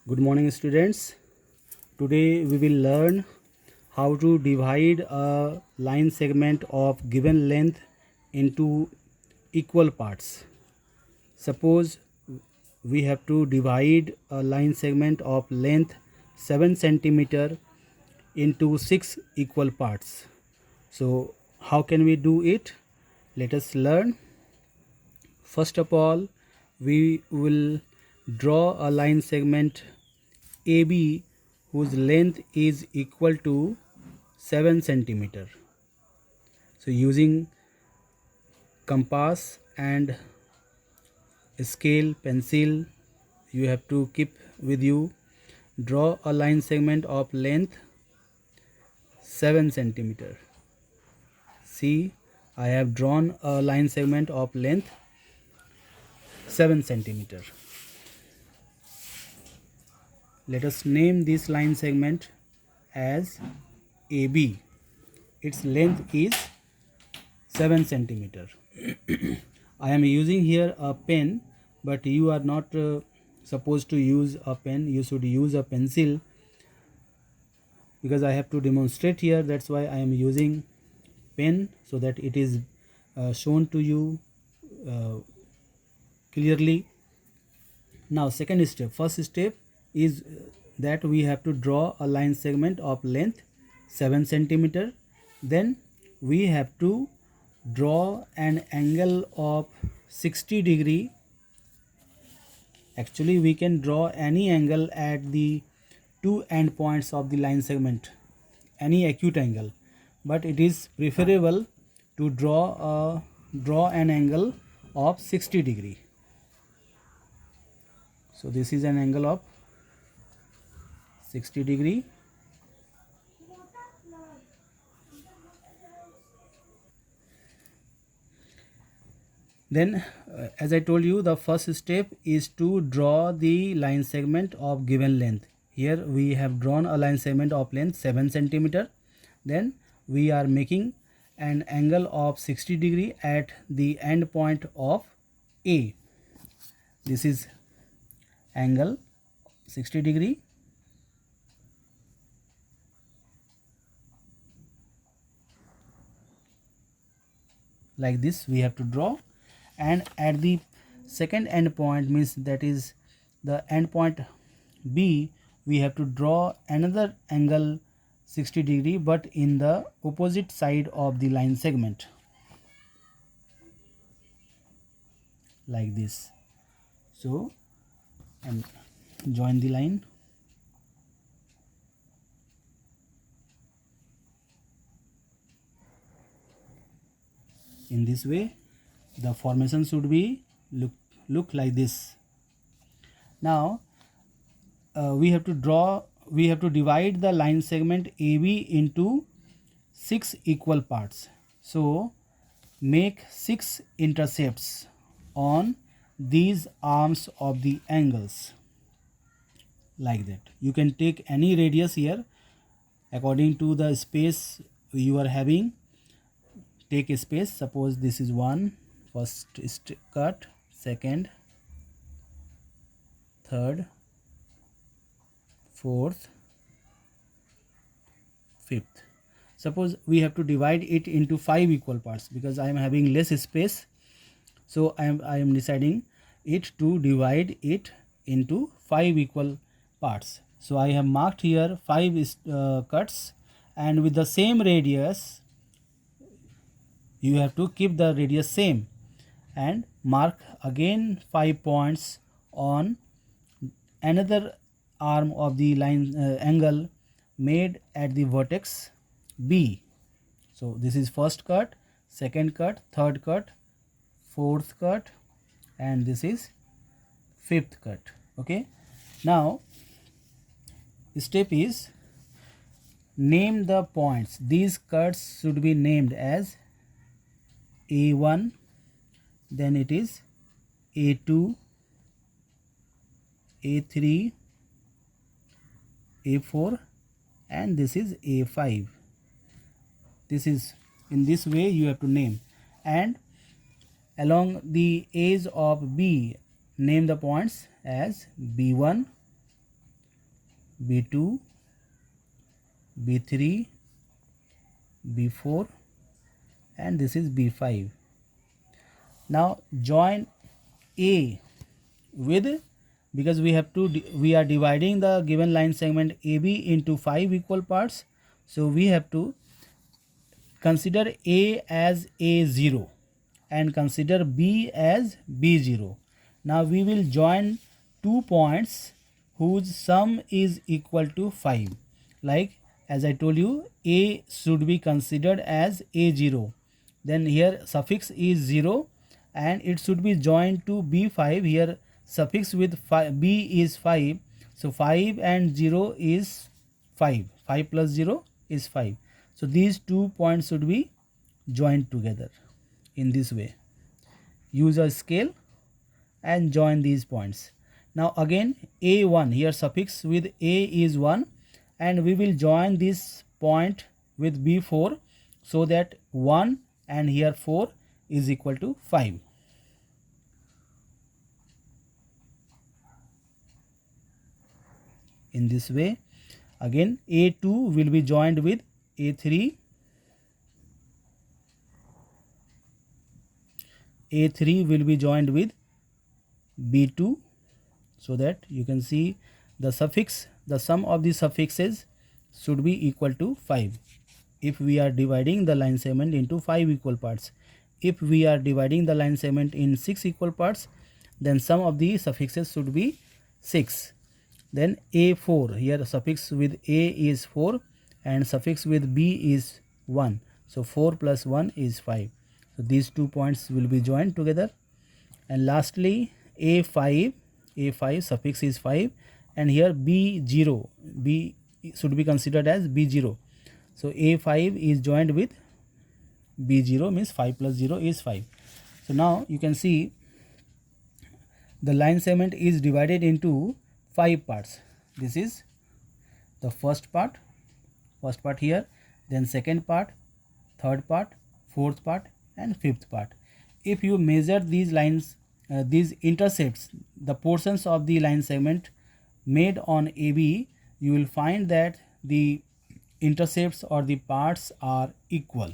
Good morning, students. Today we will learn how to divide a line segment of given length into equal parts. Suppose we have to divide a line segment of length 7 centimeter into 6 equal parts. So how can we do it? Let us learn. First of all, we will draw a line segment AB whose length is equal to 7 centimeter. So using compass and scale pencil, you have to keep with you. Draw a line segment of length 7 centimeter. See, I have drawn a line segment of length 7 centimeter. Let us name this line segment as AB. Its length is 7 centimeter. I am using here a pen, but you are not supposed to use a pen. You should use a pencil, because I have to demonstrate here. That's why I am using pen, so that it is shown to you clearly. Now second step. First step is that we have to draw a line segment of length 7 centimeter. Then we have to draw an angle of 60 degree. Actually we can draw any angle at the two end points of the line segment, any acute angle, but it is preferable to draw an angle of 60 degree. So this is an angle of 60 degree. Then as I told you, the first step is to draw the line segment of given length. Here we have drawn a line segment of length 7 centimeter. Then we are making an angle of 60 degree at the end point of A. This is angle 60 degree. Like this we have to draw, and at the second end point, means that is the end point B, we have to draw another angle 60 degree, but in the opposite side of the line segment, like this. So and join the line. In this way the formation should be look like this. Now we have to divide the line segment AB into 6 equal parts. So make 6 intercepts on these arms of the angles, like that. You can take any radius here according to the space you are having. Take a space. Suppose this is one, first cut, second, third, fourth, fifth. Suppose we have to divide it into 5 equal parts, because I am having less space, so I am deciding it to divide it into 5 equal parts. So I have marked here 5 cuts, and with the same radius you have to keep the radius same, and mark again 5 points on another arm of the line angle made at the vertex B. So this is first cut, second cut, third cut, fourth cut, and this is fifth cut. Okay, now step is name the points. These cuts should be named as A1, then it is A2, A3, A4, and this is A5. This is, in this way you have to name, and along the edge of B name the points as B1, B2, B3, B4, and this is B5. Now join A with, because we are dividing the given line segment AB into 5 equal parts, so we have to consider A as A0 and consider B as B0. Now we will join 2 points whose sum is equal to 5. Like as I told you, A should be considered as A0. Then here suffix is 0 and it should be joined to B5. Here suffix with B is 5. So 5 and 0 is 5. 5 plus 0 is 5. So these 2 points should be joined together in this way. Use a scale and join these points. Now again A1, here suffix with A is 1 and we will join this point with B4 so that 1 and here 4 is equal to 5. In this way, again A2 will be joined with A3, A3 will be joined with B2, so that you can see the suffix, the sum of the suffixes should be equal to 5 if we are dividing the line segment into 5 equal parts. If we are dividing the line segment in 6 equal parts, then sum of the suffixes should be 6. Then A4, here suffix with A is 4 and suffix with B is 1. So 4 plus 1 is 5. So these 2 points will be joined together. And lastly A5, suffix is 5 and here B0, B should be considered as B0. So A5 is joined with B0, means 5 plus 0 is 5. So now you can see the line segment is divided into 5 parts. This is the first part here, then second part, third part, fourth part and fifth part. If you measure these lines, these intercepts, the portions of the line segment made on AB, you will find that the intercepts or the parts are equal.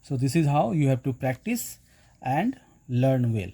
So this is how you have to practice and learn well.